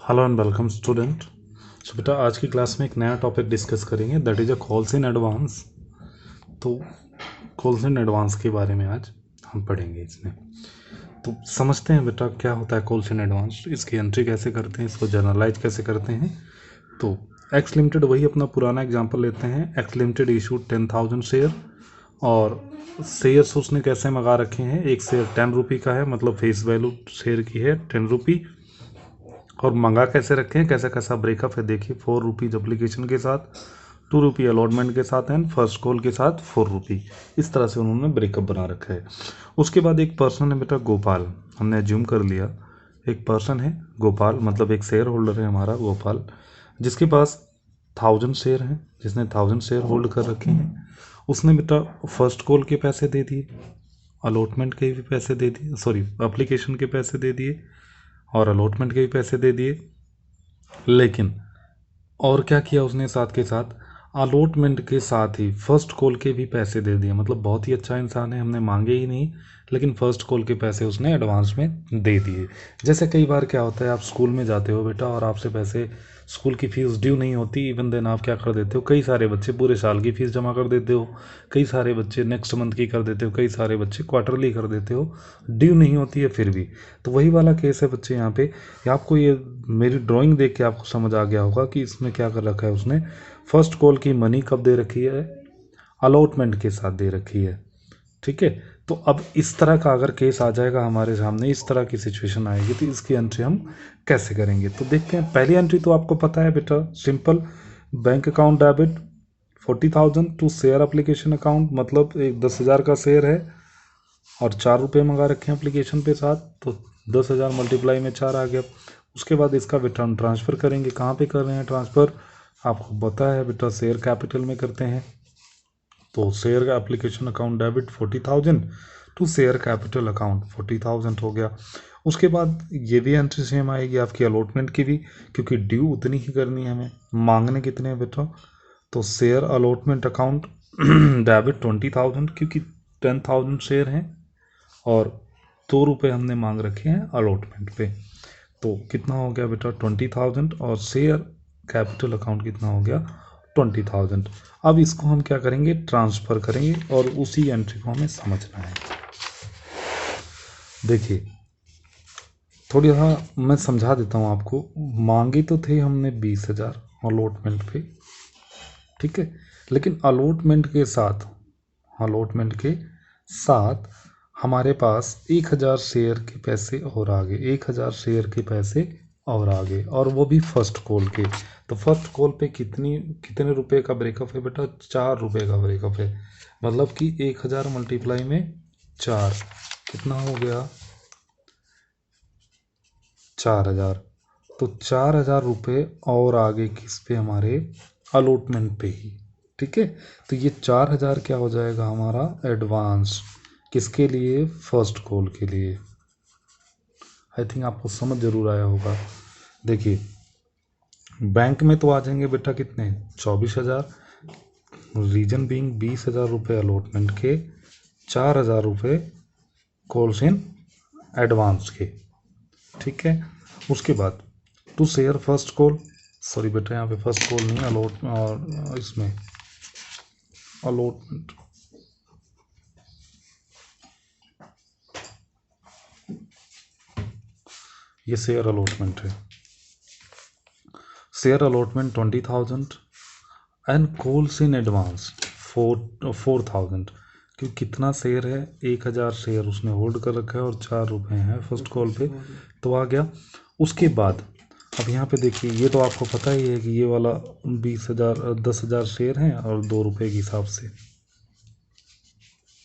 Hello and welcome student. So बेटा आज की क्लास में एक नया टॉपिक डिस्कस करेंगे, that is a calls in advance. तो कॉल्स इन एडवांस के बारे में आज हम पढ़ेंगे इसमें। तो समझते हैं बेटा क्या होता है कॉल्स इन एडवांस, इसकी एंट्री कैसे करते हैं, इसको जर्नलाइज कैसे करते हैं। तो एक्स लिमिटेड वही अपना पुराना एग्जाम्पल लेते हैं। एक्स लिमिटेड इशूड 10,000 शेयर और शेयर्स उसने कैसे मंगा रखे हैं। एक शेयर 10 रुपये का है, मतलब फेस वैल्यू शेयर की है 10 रुपये, और मंगा कैसे रखे हैं, कैसा कैसा ब्रेकअप है देखिए। 4 रुपीज़ अप्लीकेशन के साथ, 2 रुपये अलॉटमेंट के साथ एंड फर्स्ट कॉल के साथ 4 रुपये, इस तरह से उन्होंने ब्रेकअप बना रखा है। उसके बाद एक पर्सन है बेटा गोपाल, हमने एज्यूम कर लिया एक पर्सन है गोपाल, मतलब एक शेयर होल्डर है हमारा गोपाल, जिसके पास 1000 शेयर हैं, जिसने 1000 शेयर होल्ड कर रखे हैं। उसने बेटा फर्स्ट कॉल के पैसे दे दिए, अलॉटमेंट के भी पैसे दे दिए, सॉरी अप्लीकेशन के पैसे दे दिए और अलॉटमेंट के भी पैसे दे दिए। लेकिन और क्या किया उसने, साथ के साथ अलॉटमेंट के साथ ही फर्स्ट कॉल के भी पैसे दे दिए। मतलब बहुत ही अच्छा इंसान है, हमने मांगे ही नहीं लेकिन फर्स्ट कॉल के पैसे उसने एडवांस में दे दिए। जैसे कई बार क्या होता है, आप स्कूल में जाते हो बेटा और आपसे पैसे, स्कूल की फ़ीस ड्यू नहीं होती, इवन देन आप क्या कर देते हो, कई सारे बच्चे पूरे साल की फ़ीस जमा कर देते हो, कई सारे बच्चे नेक्स्ट मंथ की कर देते हो, कई सारे बच्चे क्वार्टरली कर देते हो, ड्यू नहीं होती है फिर भी। तो वही वाला केस है बच्चे यहाँ पे। आपको ये मेरी ड्राइंग देख के आपको समझ आ गया होगा कि इसमें क्या कर रखा है उसने। फर्स्ट कॉल की मनी कब दे रखी है, अलॉटमेंट के साथ दे रखी है। ठीक है, तो अब इस तरह का अगर केस आ जाएगा हमारे सामने, इस तरह की सिचुएशन आएगी, तो इसकी एंट्री हम कैसे करेंगे। तो देखते हैं। पहली एंट्री तो आपको पता है बेटा, simple, bank account debit 40,000 to share application account, मतलब एक 10,000 का शेयर है और 4 रुपये मंगा रखे हैं एप्लीकेशन पे साथ, तो 10,000 मल्टीप्लाई में 4 आ गया। उसके बाद इसका रिटर्न ट्रांसफ़र करेंगे। कहाँ पे कर रहे हैं ट्रांसफ़र, आपको पता है बेटा, शेयर कैपिटल में करते हैं। तो शेयर का application account debit 40,000 to share capital account 40,000 हो गया। उसके बाद ये भी एंट्री सेम आएगी आपकी अलॉटमेंट की भी, क्योंकि ड्यू उतनी ही करनी है हमें, मांगने कितने हैं बेटा। तो शेयर अलॉटमेंट अकाउंट डेबिट 20,000, क्योंकि 10,000 शेयर हैं और 2 रुपये हमने मांग रखे हैं अलॉटमेंट पे। तो कितना हो गया बेटा 20,000, और शेयर कैपिटल अकाउंट कितना हो गया 20,000। अब इसको हम क्या करेंगे, ट्रांसफ़र करेंगे और उसी एंट्री को हमें समझना है। देखिए थोड़ी सा मैं समझा देता हूँ आपको। मांगे तो थे हमने 20,000 अलॉटमेंट पे, ठीक है, लेकिन अलॉटमेंट के साथ हमारे पास 1,000 शेयर के पैसे और आ गए, 1,000 शेयर के पैसे और आ गए, और वो भी फर्स्ट कॉल के। तो फर्स्ट कॉल पे कितने रुपए का ब्रेकअप है बेटा, 4 रुपये का ब्रेकअप है। मतलब कि 1,000 मल्टीप्लाई में 4 कितना हो गया 4,000। तो 4,000 रुपये और आगे किस पे, हमारे अलॉटमेंट पे ही। ठीक है, तो ये 4,000 क्या हो जाएगा हमारा एडवांस, किसके लिए, फर्स्ट कॉल के लिए। आई थिंक आपको समझ जरूर आया होगा। देखिए बैंक में तो आ जाएंगे बेटा कितने, 24,000, रीजन बीइंग 20,000 रुपये अलॉटमेंट के, 4,000 रुपये कॉल्स इन एडवांस के। ठीक है, उसके बाद to share first call, sorry बेटा यहाँ पे फर्स्ट कॉल नहीं, अलॉट, और इसमें अलॉटमेंट, ये शेयर अलॉटमेंट है। Share allotment 20,000 and calls in advance 4,000, क्योंकि कितना शेयर है, 1,000 शेयर उसने होल्ड कर रखा है और 4 रुपये हैं फर्स्ट कॉल पे, तो आ गया। उसके बाद अब यहाँ पे देखिए, ये तो आपको पता ही है कि ये वाला 20,000 10,000 शेयर हैं और 2 रुपये के हिसाब से,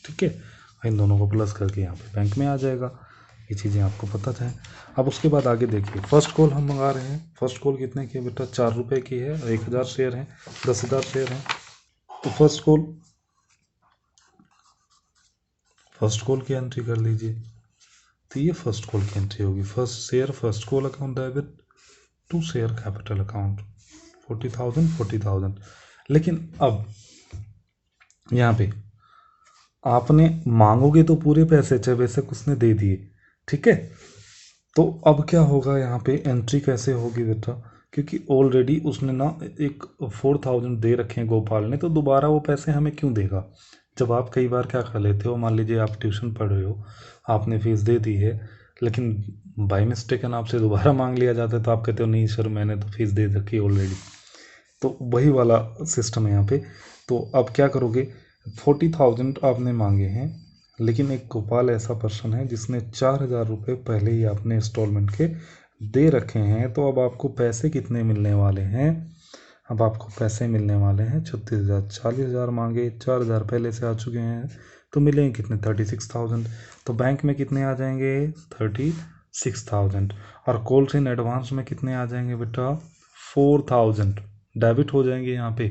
ठीक है, इन दोनों को प्लस करके यहाँ पे बैंक में आ जाएगा। ये चीज़ें आपको पता है। अब उसके बाद आगे देखिए, फर्स्ट कॉल हम मंगा रहे हैं, फर्स्ट कॉल कितने की है बेटा, 4 रुपये की है, 1,000 शेयर हैं, 10,000 शेयर हैं। तो फर्स्ट कॉल की एंट्री कर लीजिए। तो ये फर्स्ट कॉल की एंट्री होगी, first call account debit to share capital account 40,000। लेकिन अब यहाँ पे आपने मांगोगे तो पूरे पैसे, चाहे बेशक उसने दे दिए, ठीक है, तो अब क्या होगा यहाँ पे एंट्री कैसे होगी बेटा, क्योंकि ऑलरेडी उसने ना एक 4000 दे रखे हैं गोपाल ने, तो दोबारा वो पैसे हमें क्यों देगा। जब आप कई बार क्या कर लेते हो, मान लीजिए आप ट्यूशन पढ़ रहे हो, आपने फीस दे दी है, लेकिन बाई मिस्टेकन आपसे दोबारा मांग लिया जाता है, तो आप कहते हो नहीं सर मैंने तो फीस दे रखी ऑलरेडी। तो वही वाला सिस्टम है यहाँ पे। तो अब क्या करोगे, 40,000 आपने मांगे हैं, लेकिन एक गोपाल ऐसा पर्सन है जिसने 4,000 रुपये पहले ही आपने इंस्टॉलमेंट के दे रखे हैं। तो अब आपको पैसे कितने मिलने वाले हैं, अब आपको पैसे मिलने वाले हैं 36,000। 40,000 मांगे, 4,000 पहले से आ चुके हैं, तो मिलेंगे कितने, 36,000। तो बैंक में कितने आ जाएंगे, 36,000। और कॉल्स इन एडवांस में कितने आ जाएंगे बेटा, 4,000 डेबिट हो जाएंगे यहाँ पे।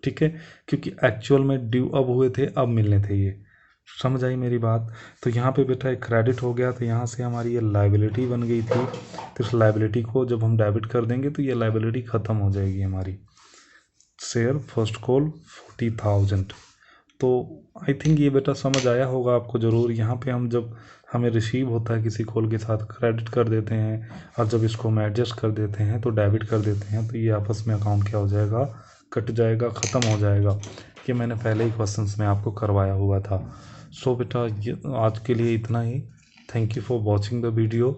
ठीक है, क्योंकि एक्चुअल में ड्यू अब हुए थे, अब मिलने थे ये। समझ आई मेरी बात। तो यहाँ पे बेटा एक क्रेडिट हो गया, तो यहाँ से हमारी ये लाइबिलिटी बन गई थी, तो इस लाइबिलिटी को जब हम डेबिट कर देंगे तो ये लाइबिलिटी ख़त्म हो जाएगी हमारी। Share first call 40,000। तो आई थिंक ये बेटा समझ आया होगा आपको ज़रूर। यहाँ पे हम जब हमें रिसीव होता है किसी कॉल के साथ क्रेडिट कर देते हैं, और जब इसको हम एडजस्ट कर देते हैं तो डेबिट कर देते हैं, तो ये आपस में अकाउंट क्या हो जाएगा, कट जाएगा, ख़त्म हो जाएगा। ये मैंने पहले ही क्वेश्चंस में आपको करवाया हुआ था। सो बेटा ये आज के लिए इतना ही। Thank you for watching the video.